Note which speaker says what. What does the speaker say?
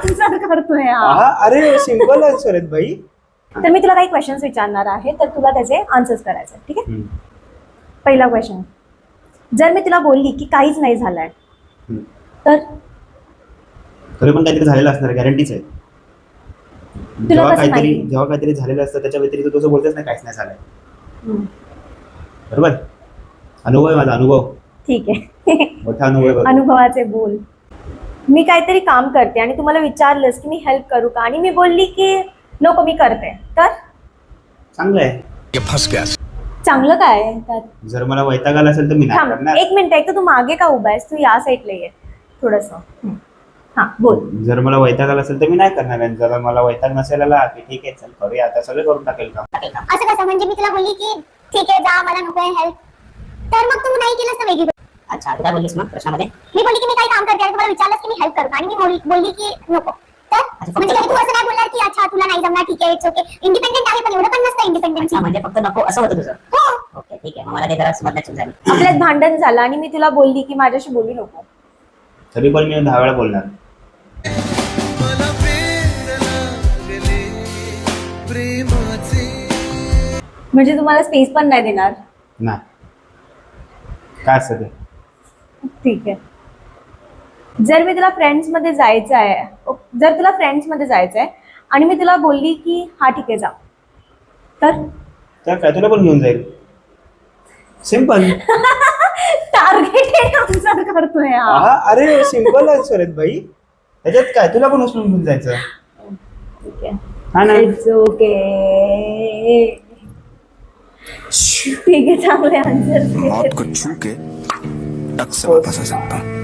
Speaker 1: Answer करतोय
Speaker 2: अरे simple answer आहेत भाई.
Speaker 1: तर मी तुला काही क्वेश्चन्स विचारणार आहे, तर तुला त्याचे आन्सर्स करायचे, ठीक आहे. पहिला क्वेश्चन, जर मी तुला बोलली की काहीच नाही झालंय तर
Speaker 2: तरी पण काहीतरी झालेलं असणार, गॅरंटीच आहे. जेव्हा काहीतरी झालेलं असतं त्याच्या व्यतिरिक्त तुझं बोलतेच नाही काहीच नाही झालंय. बरोबर, अनुभव आहे माझा, अनुभव.
Speaker 1: ठीक आहे.
Speaker 2: मोठा अनुभव आहे.
Speaker 1: अनुभवाचे बोल. मी काहीतरी काम करते आणि तुम्हाला विचारलंस की मी हेल्प करू का, आणि मी बोलली की नको मी करते, तर
Speaker 2: चांगलं आहे.
Speaker 1: चांगलं काय आहे त्यात?
Speaker 2: जर मला वैताग आला असेल तर मी नाही
Speaker 1: थांब
Speaker 2: करणार.
Speaker 1: एक मिनिट, एक तर तू मागे का उभा आहेस, तू या साईडला ये थोडस. हा बोल.
Speaker 2: जर मला वैताग आला असेल तर मी नाही करणार. आणि जर मला वैताग नसेल आला की ठीक आहे चल करूया, आता सगळं करून टाकेल काम.
Speaker 3: असं कसं म्हणजे मी तुला बोलली की ठीक आहे जा, मला नको हेल्प, तर मग तू नाही केलंस तर वेगळी. अच्छा तू काय बोललीस मग प्रश्नामध्ये? मी बोलली की मी काही काम करते आणि तुम्हाला विचारलंस की मी हेल्प करू का, आणि मी बोलली की नको, तर म्हणजे तू असं नाही बोलणार की अच्छा तुला नाही जमणार, ठीक आहे इट्स ओके. इंडिपेंडेंट आहे पण एवढं पण नसतं इंडिपेंडन्सी. म्हणजे फक्त नको असं होतं तुझं? हो. ओके ठीक आहे, मला ते जरा समजण्याची झाली.
Speaker 1: आपल्यात भांडण झालं आणि मी तुला बोलली की माझ्याशी बोलू नको,
Speaker 2: तरी पण मी 10 वेळा बोलणार.
Speaker 1: म्हणजे तुम्हाला स्पेस पण नाही देणार?
Speaker 2: नाही, काय असतं ते.
Speaker 1: ठीक आहे. जर मी तुला फ्रेंड्स मध्ये जायचं आहे आणि मी तुला बोलली की हा ठीक आहे जा, तर
Speaker 2: काय तुला पण घेऊन जाईल. सिंपल.
Speaker 1: टार्गेटेड आन्सर करतोय
Speaker 2: अरे सिंपल आन्सर आहेत भाई, त्याच्यात काय तुला पण उचलून घेऊन जायचं.
Speaker 1: ठीक आहे,
Speaker 2: हा ना.
Speaker 1: It's okay. ठीक आहे, चांगले आन्सर.
Speaker 4: मौत को छू के टक से वापस आ सकता हूँ.